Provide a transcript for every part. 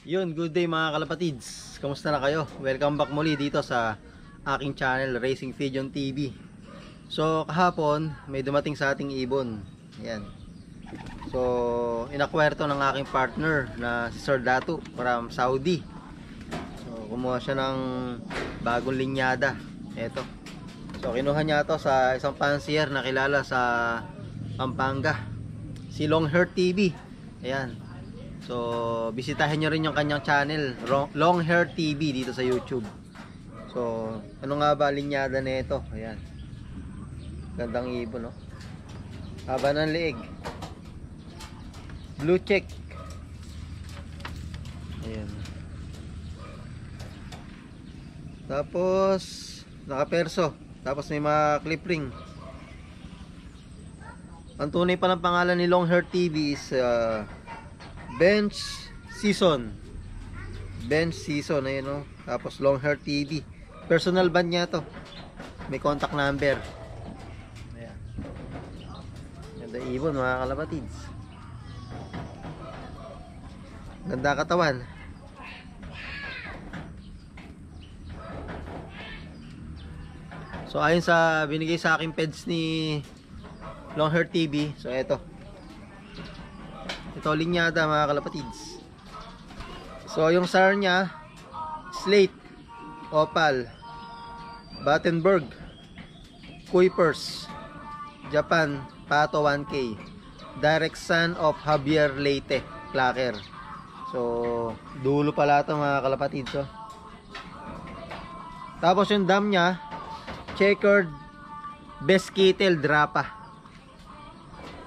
Yun, good day mga kalapatids. Kamusta na kayo? Welcome back muli dito sa aking channel, Racing Pigeon TV. So, kahapon, may dumating sa ating ibon. Ayan. So, inakwerto ng aking partner na si Sir Datu from Saudi. So, kumuha siya ng bagong linyada. Eto. So, kinuha niya to sa isang fancier na kilala sa Pampanga. Si Longhair TV. Ayan. So, bisitahin nyo rin yung kanyang channel, Longhair TV, dito sa YouTube. So, ano nga ba linyada na ito? Ayan. Gandang ibon, no? Haba ng leeg. Blue check. Ayan. Tapos, nakaperso. Tapos may mga clip ring. Ang tunay palang pangalan ni Longhair TV is Bench Season. Bench Season, ayun, no? Tapos Longhair TV. Personal band niya to. May contact number. Ayan. Ganda ibon mga kalapatids. Ganda katawan. So ayon sa binigay sa aking peds ni Longhair TV. So eto. Ito linyada mga kalapatids. So yung SAR niya, Slate, Opal, Battenberg, Kuipers, Japan, Pato 1K, Direct Son of Javier Leite, Clacker. So dulo pala ito mga kalapatids. So. Tapos yung dam niya, Checkered Beskitel Drapa,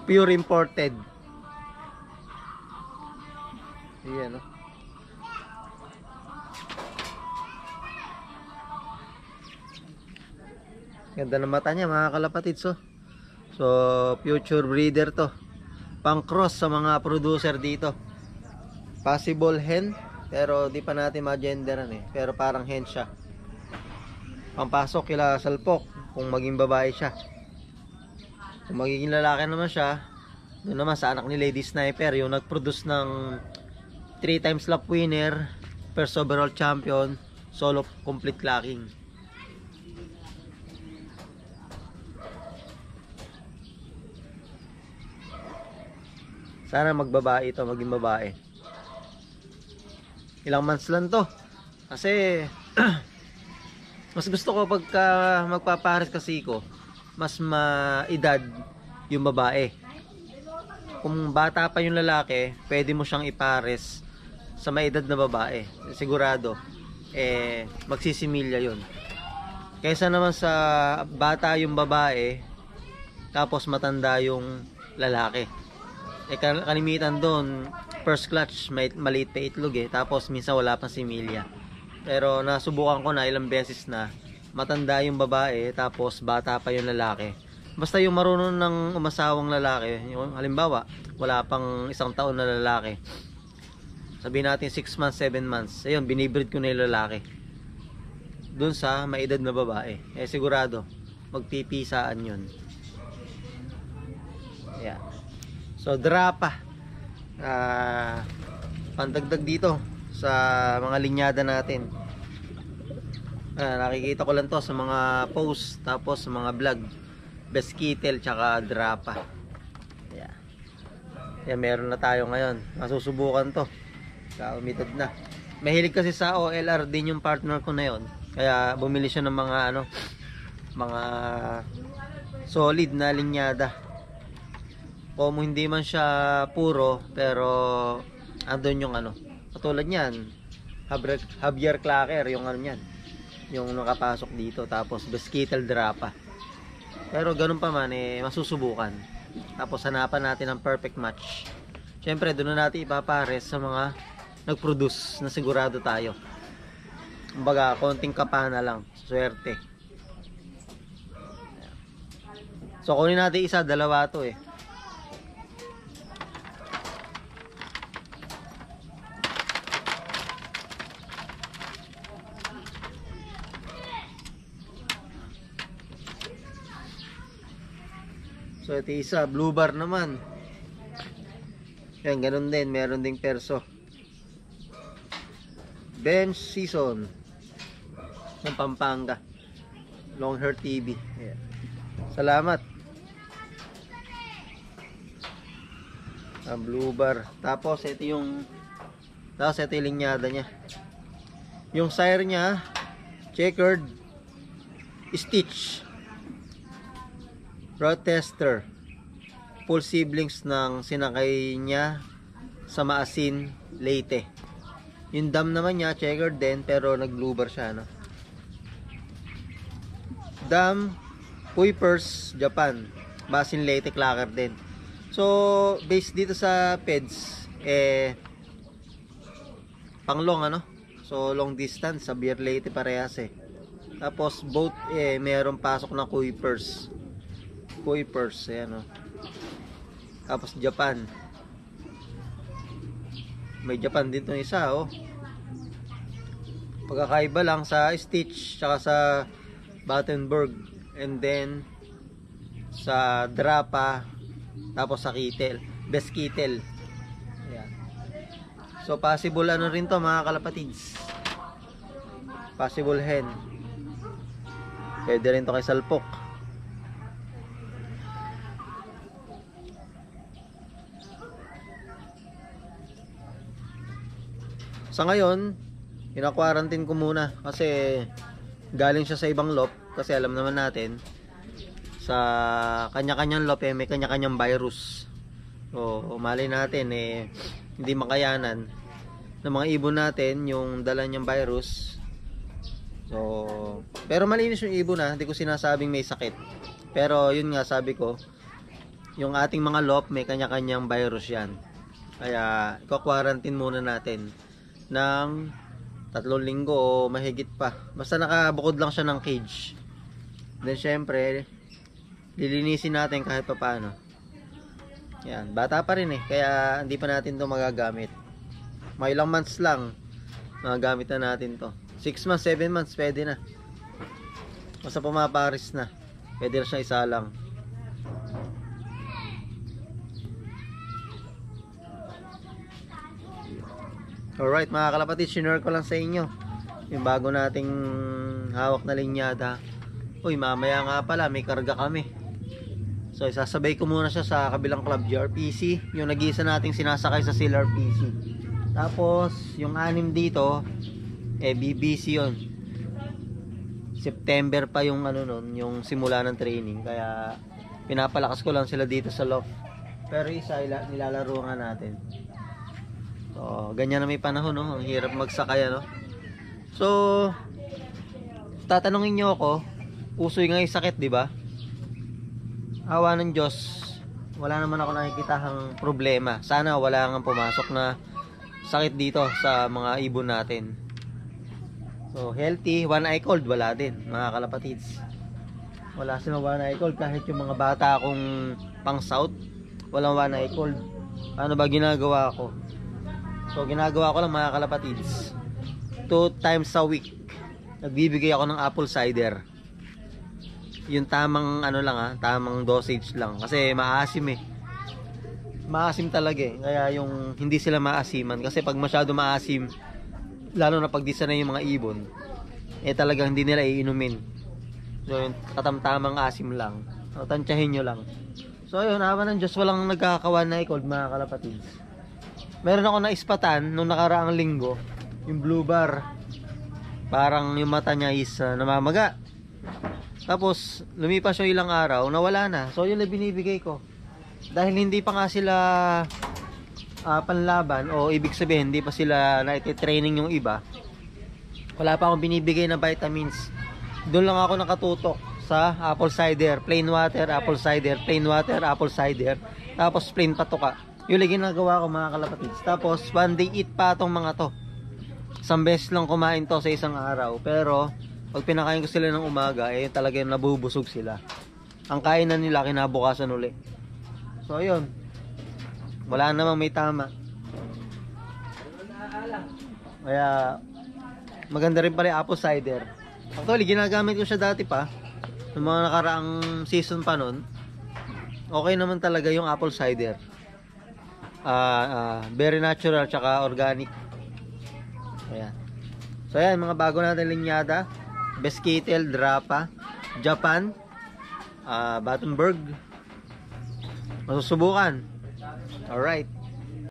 pure imported. Ayan, no? Ganda ng mata niya mga kalapatids, oh. So future breeder to. Pang cross sa mga producer dito. Possible hen, pero di pa natin ma-genderan eh. Pero parang hen siya. Pampasok kila salpok kung maging babae siya. Kung magiging lalaki naman siya, doon naman sa anak ni Lady Sniper, yung nag-produce ng 3 times lap winner, first overall champion, solo complete clacking. Sana magbabae ito, maging babae. Ilang months lang to. Kasi mas gusto ko pagka magpapares kasi ko, mas maedad yung babae. Kung bata pa yung lalaki, pwede mo siyang ipares sa may edad na babae. Sigurado magsisimilya yun. Kaysa naman sa bata yung babae tapos matanda yung lalaki. Kalimitan doon, first clutch, maliit pa itlog eh. Tapos minsan wala pang similya. Pero nasubukan ko na ilang beses na matanda yung babae tapos bata pa yung lalaki. Basta yung marunong ng umasawang lalaki, yung halimbawa, wala pang 1 taon na lalaki. Sabihin natin 6 months, 7 months. Ayun, binibreed ko na yung lalaki. Doon sa maedad na babae. Sigurado, magpipisaan yun. Yeah. So, drapa. Pandagdag dito sa mga linyada natin. Nakikita ko lang to sa mga post, tapos sa mga vlog. Beskitel tsaka drapa. Yeah. Yan, meron na tayo ngayon. Masusubukan to. Kaumitad na. Mahilig kasi sa OLR din yung partner ko na yon. Kaya bumili siya ng mga mga solid na linyada. Kung hindi man siya puro, pero andun yung katulad niyan, Javier Clacker, yung niyan. Yung nakapasok dito, tapos Beskitel Drapa. Pero ganun pa man masusubukan. Tapos hanapan natin ang perfect match. Siyempre doon na natin ipapares sa mga nag-produce na sigurado tayo. Kumbaga konting kapana lang, swerte. So kunin natin isa, dalawa to eh. So ito isa, blue bar naman. Yan, ganun din, meron ding perso. Bench Season ng Pampanga. Long Hair TV. Ayan. Salamat. Blue bar. Tapos ito yung linyada niya. Yung sire niya checkered stitch. Protester. Full siblings ng sinakay niya sa Maasin, Leyte. Yung dam naman niya checkered din pero nag blue bar siya, no? Dam Kuipers, Japan. Maasin, Leyte, clacker din. So, based dito sa PEDS, pang long, ano? So, long distance, sa Beer Leyte parehas eh. Tapos, both, mayroong pasok na Kuipers. Kuipers, ayan o. Tapos, Japan. May Japan din itong isa, oh. Pagkakaiba lang sa Stitch, tsaka sa Battenberg. And then, sa Drapa, tapos sa Kittel, Best Kittel. Ayan. So possible ano rin to mga kalapatids. Possible hen. Pwede rin to kay salpok. Sa ngayon, ina-quarantine ko muna kasi galing siya sa ibang loft kasi alam naman natin sa kanya-kanyang lope may kanya-kanyang virus. So, malay natin hindi makayanan ng mga ibon natin yung dala niyang virus. So, pero malinis yung ibon hindi ko sinasabing may sakit. Pero yun nga sabi ko, yung ating mga lope may kanya-kanyang virus yan. Kaya, i-quarantine muna natin ng 3 linggo o mahigit pa. Basta nakabukod lang siya ng cage. Then syempre, lilinisin natin kahit pa paano. Yan, bata pa rin kaya hindi pa natin to magagamit. May ilang months lang magagamit na natin to. 6 months, 7 months pwede na. Basta pumaparis na, pwede na siya isa lang. Alright mga kalapatid, sinure ko lang sa inyo yung bago nating hawak na linyada. Uy, mamaya nga pala may karga kami. So isasabay ko muna siya sa kabilang club, GRPC, yung nag-iisa nating sinasakay sa CLRPC. Tapos yung 6 dito BBC yon. September pa yung ano nun, yung simula ng training, kaya pinapalakas ko lang sila dito sa loft. Pero isa nilalaro nga natin. So ganyan na may panahon, no? Ang hirap magsakay, no? So tatanungin niyo ako, usoy nga yung sakit, di ba? Awa ng Diyos, wala naman ako nakikitahang problema. Sana wala nga pumasok na sakit dito sa mga ibon natin. So healthy, one eye cold wala din mga kalapatids. Wala silang one eye cold kahit yung mga bata akong pang south, walang one eye cold. Ano ba ginagawa ko? So ginagawa ko lang mga kalapatids, 2 times a week nagbibigay ako ng apple cider. Yung tamang ano lang tamang dosage lang kasi maasim maasim talaga kaya yung hindi sila maasiman kasi pag masyado maasim, lalo na pag di sanay yung mga ibon, talagang hindi nila iinumin. So yun, katamtamang asim lang, so, tansyahin nyo lang. So yun, awa ng Diyos, walang nagkakawan na cold mga kalapatids. Meron ako na ispatan nung nakaraang linggo, yung blue bar, parang yung mata niya is namamaga. Tapos lumipas yung ilang araw, nawala na. So yun na binibigay ko. Dahil hindi pa nga sila panlaban, o ibig sabihin hindi pa sila na-training yung iba, wala pa akong binibigay na vitamins. Doon lang ako nakatutok sa apple cider, plain water, apple cider, plain water, apple cider, tapos plain patuka. Yung lagi ginagawa ko mga kalapatids. Tapos one day eat pa itong mga to. Isang beses lang kumain to sa isang araw, pero pag pinakain ko sila ng umaga, talagang nabubusog sila. Ang kainan nila kinabukasan uli. So ayun, wala namang may tama. Kaya maganda rin pala yung apple cider. Actually ginagamit ko siya dati pa, ng mga nakaraang season pa nun. Okay naman talaga yung apple cider. Very natural tsaka organic. Ayan. So ayan, mga bago natin linyada. Beskitel, Drapa, Japan, Battenberg. Masusubukan. Alright.